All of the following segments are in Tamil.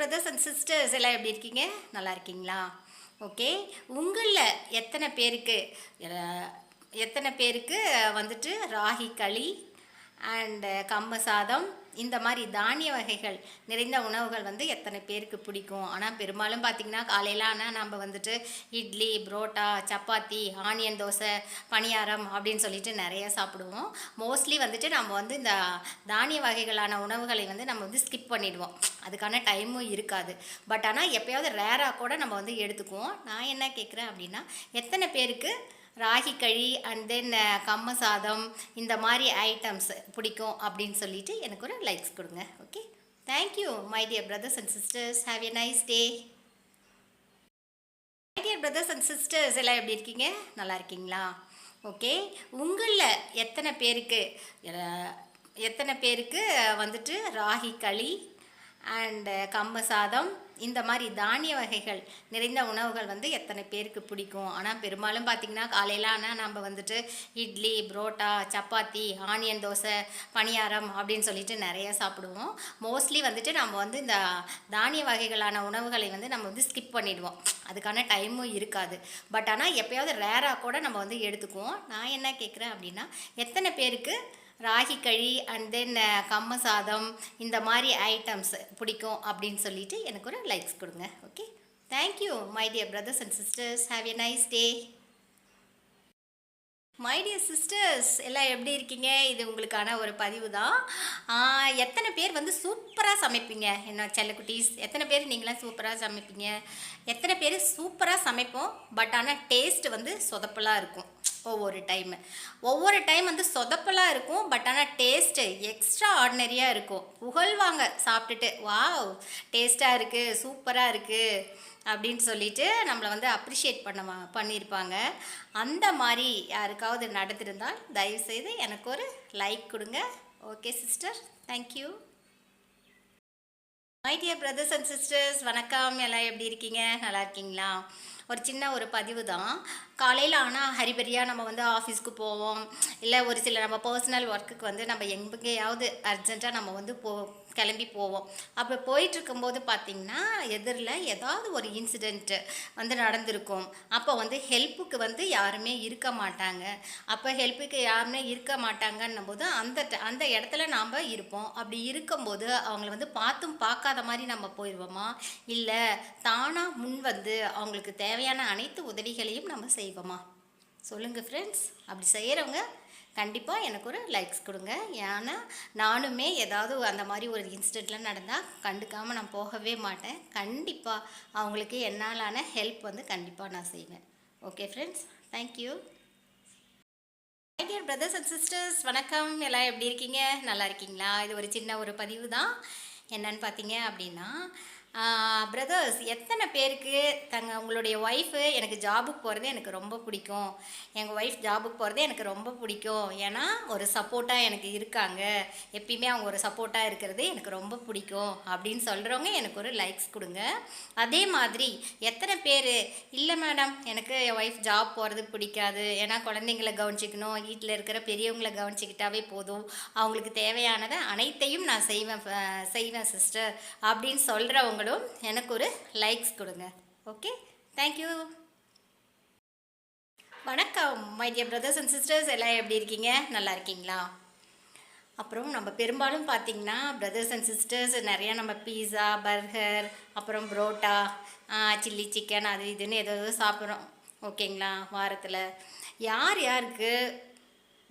பிரதர்ஸ் அண்ட் சிஸ்டர்ஸ் எல்லாம் எப்படி இருக்கீங்க? நல்லா இருக்கீங்களா? ஓகே. உங்களில் எத்தனை பேருக்கு வந்துட்டு ராகி களி அண்டு கம்பு சாதம் இந்த மாதிரி தானிய வகைகள் நிறைந்த உணவுகள் வந்து எத்தனை பேருக்கு பிடிக்கும்? ஆனால் பெரும்பாலும் பார்த்திங்கன்னா காலையில் ஆனால் நம்ம வந்துட்டு இட்லி, புரோட்டா, சப்பாத்தி, ஆனியன் தோசை, பணியாரம் அப்படின்னு சொல்லிட்டு நிறைய சாப்பிடுவோம். மோஸ்ட்லி வந்துட்டு நம்ம வந்து இந்த தானிய வகைகளான உணவுகளை வந்து நம்ம வந்து ஸ்கிப் பண்ணிடுவோம். அதுக்கான டைமும் இருக்காது. பட் ஆனால் எப்போயாவது ரேராக கூட நம்ம வந்து எடுத்துக்குவோம். நான் என்ன கேட்குறேன் அப்படின்னா, எத்தனை பேருக்கு ராகி களி அண்ட் தென் கம்ம சாதம் இந்த மாதிரி ஐட்டம்ஸ் பிடிக்கும் அப்படின்னு சொல்லிட்டு எனக்கு ஒரு லைக்ஸ் கொடுங்க. Okay, thank you my dear brothers and sisters. Have a nice day. My dear brothers and sisters எல்லாம் எப்படி இருக்கீங்க? நல்லா இருக்கீங்களா? ஓகே. உங்களில் எத்தனை பேருக்கு வந்துட்டு ராகி களி அண்டு கம்பு சாதம் இந்த மாதிரி தானிய வகைகள் நிறைந்த உணவுகள் வந்து எத்தனை பேருக்கு பிடிக்கும்? ஆனால் பெரும்பாலும் பார்த்திங்கன்னா காலையில் ஆனால் நம்ம வந்துட்டு இட்லி, புரோட்டா, சப்பாத்தி, ஆனியன் தோசை, பணியாரம் அப்படின்னு சொல்லிட்டு நிறைய சாப்பிடுவோம். மோஸ்ட்லி வந்துட்டு நம்ம வந்து இந்த தானிய வகைகளான உணவுகளை வந்து நம்ம வந்து ஸ்கிப் பண்ணிடுவோம். அதுக்கான டைமும் இருக்காது. பட் ஆனால் எப்போயாவது ரேராக கூட நம்ம வந்து எடுத்துக்குவோம். நான் என்ன கேட்குறேன் அப்படின்னா, எத்தனை பேருக்கு ராகி களி அண்ட் தென் கம்ம சாதம் இந்த மாதிரி ஐட்டம்ஸ் பிடிக்கும் அப்படின்னு சொல்லிட்டு எனக்கு ஒரு லைக்ஸ் கொடுங்க. Okay, thank you my dear brothers and sisters. Have a nice day. My dear sisters எல்லாம் எப்படி இருக்கீங்க? இது உங்களுக்கான ஒரு பதிவு தான். எத்தனை பேர் வந்து சூப்பராக சமைப்பீங்க? என்ன செல்லக்குட்டீஸ், எத்தனை பேர் நீங்களாம் சூப்பராக சமைப்பீங்க? எத்தனை பேர் சூப்பராக சமைப்போம், பட் ஆனால் டேஸ்ட் வந்து சொதப்பலாக இருக்கும். ஒவ்வொரு டைம் வந்து சொதப்பலாக இருக்கும், பட் ஆனால் டேஸ்ட்டு எக்ஸ்ட்ரா ஆர்டினரியாக இருக்கும். புகழ்வாங்க சாப்பிட்டுட்டு, வாவ் டேஸ்ட்டாக இருக்குது, சூப்பராக இருக்குது அப்படின்னு சொல்லிட்டு நம்மளை வந்து அப்ரிஷியேட் பண்ணியிருப்பாங்க. அந்த மாதிரி யாருக்காவது நடந்திருந்தால் தயவுசெய்து எனக்கு ஒரு லைக் கொடுங்க. Okay sister, thank you. My dear brothers and sisters, வணக்கம். எல்லாம் எப்படி இருக்கீங்க? நல்லா இருக்கீங்களா? ஒரு சின்ன ஒரு பதிவு தான். காலையில் ஆனால் ஹரிபரியாக நம்ம வந்து ஆஃபீஸ்க்கு போவோம், இல்லை ஒரு சில நம்ம பர்சனல் ஒர்க்குக்கு வந்து நம்ம எங்கேயாவது அர்ஜெண்ட்டாக நம்ம வந்து கிளம்பி போவோம். அப்போ போயிட்டுருக்கும்போது பார்த்திங்கன்னா எதிரில் ஏதாவது ஒரு இன்சிடெண்ட்டு வந்து நடந்திருக்கும். அப்போ வந்து ஹெல்ப்புக்கு வந்து யாருமே இருக்க மாட்டாங்க. அப்போ ஹெல்ப்புக்கு யாருமே இருக்க மாட்டாங்கன்னும் போது அந்த இடத்துல நாம் இருப்போம். அப்படி இருக்கும்போது அவங்கள வந்து பார்த்தும் பார்க்காத மாதிரி நம்ம போயிடுவோமா, இல்லை தானாக முன் வந்து அவங்களுக்கு தேவையான அனைத்து உதவிகளையும் நம்ம செய்வோமா? சொல்லுங்கள் ஃப்ரெண்ட்ஸ். அப்படி செய்கிறவங்க கண்டிப்பாக எனக்கு ஒரு லைக்ஸ் கொடுங்க. ஏன்னா நானுமே ஏதாவது அந்த மாதிரி ஒரு இன்சிடெண்ட்லாம் நடந்தால் கண்டுக்காமல் நான் போகவே மாட்டேன். கண்டிப்பாக அவங்களுக்கு என்னாலான ஹெல்ப் வந்து கண்டிப்பாக நான் செய்வேன். Okay friends, thank you. My dear brothers and sisters, வணக்கம். எல்லாம் எப்படி இருக்கீங்க? நல்லா இருக்கீங்களா? இது ஒரு சின்ன ஒரு பதிவு தான். என்னன்னு பார்த்தீங்க அப்படின்னா, பிரதர்ஸ் எத்தனை பேருக்கு உங்களுடைய ஒய்ஃபு எனக்கு ஜாபுக்கு போகிறது எனக்கு ரொம்ப பிடிக்கும், எங்கள் ஒய்ஃப் ஜாபுக்கு போகிறது எனக்கு ரொம்ப பிடிக்கும், ஏன்னா ஒரு சப்போர்ட்டாக எனக்கு இருக்காங்க, எப்பயுமே அவங்க ஒரு சப்போர்ட்டாக இருக்கிறது எனக்கு ரொம்ப பிடிக்கும் அப்படின்னு சொல்கிறவங்க எனக்கு ஒரு லைக்ஸ் கொடுங்க. அதே மாதிரி எத்தனை பேர் இல்லை மேடம் எனக்கு என் ஒய்ஃப் ஜாப் போகிறது பிடிக்காது, ஏன்னா குழந்தைங்களை கவனிச்சிக்கணும், வீட்டில் இருக்கிற பெரியவங்களை கவனிச்சிக்கிட்டாவே போதும், அவங்களுக்கு தேவையானதை அனைத்தையும் நான் செய்வேன் சிஸ்டர் அப்படின்னு சொல்கிறவங்க எனக்கு ஒரு லைக்ஸ் கொடுங்க. Okay, thank you. வணக்கம் my dear brothers and sisters, எல்லாம் எப்படி இருக்கீங்க? நல்லா இருக்கீங்களா? அப்புறம் நம்ம பெரும்பாலும் பார்த்திங்கன்னா பிரதர்ஸ் அண்ட் சிஸ்டர்ஸ் நிறையா நம்ம பீஸா, பர்கர், அப்புறம் புரோட்டா, சில்லி சிக்கன் அது இதுன்னு ஏதோ சாப்பிட்றோம். ஓகேங்களா? வாரத்தில் யாருக்கு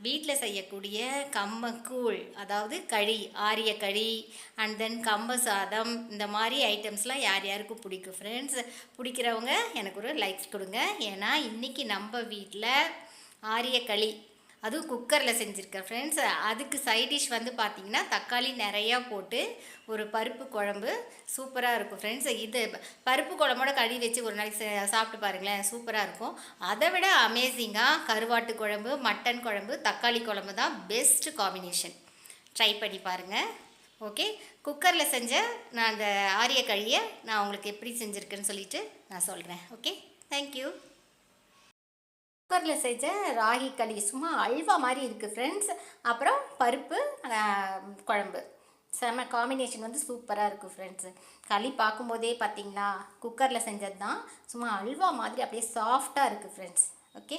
வீட்டில் செய்யக்கூடிய கம்மக்கூழ், அதாவது களி, ஆரிய களி அண்ட் தென் கம்பு சாதம் இந்த மாதிரி ஐட்டம்ஸ்லாம் யாருக்கும் பிடிக்கும் ஃப்ரெண்ட்ஸ்? பிடிக்கிறவங்க எனக்கு ஒரு லைக்ஸ் கொடுங்க. ஏன்னா இன்றைக்கி நம்ம வீட்டில் ஆரிய களி, அதுவும் குக்கரில் செஞ்சுருக்கேன் ஃப்ரெண்ட்ஸ். அதுக்கு சைட் டிஷ் வந்து பார்த்திங்கன்னா தக்காளி நிறையா போட்டு ஒரு பருப்பு குழம்பு சூப்பராக இருக்கும் ஃப்ரெண்ட்ஸ். இது பருப்பு குழம்போட களி வச்சு ஒரு நாளைக்கு சாப்பிட்டு பாருங்களேன், சூப்பராக இருக்கும். அதை விட அமேசிங்காக கருவாட்டு குழம்பு, மட்டன் குழம்பு, தக்காளி குழம்பு தான் பெஸ்ட் காம்பினேஷன். ட்ரை பண்ணி பாருங்கள். ஓகே, குக்கரில் செஞ்ச நான் அந்த ஆரிய களியை நான் உங்களுக்கு எப்படி செஞ்சுருக்கேன்னு சொல்லிவிட்டு நான் சொல்கிறேன். Okay, thank you. குக்கரில் செஞ்ச ராகி களி சும்மா அல்வா மாதிரி இருக்குது ஃப்ரெண்ட்ஸ். அப்புறம் பருப்பு குழம்பு செம காம்பினேஷன் வந்து சூப்பராக இருக்கும் ஃப்ரெண்ட்ஸு. களி பார்க்கும்போதே பார்த்தீங்களா, குக்கரில் செஞ்சது தான். சும்மா அல்வா மாதிரி அப்படியே சாஃப்டாக இருக்குது ஃப்ரெண்ட்ஸ். ஓகே.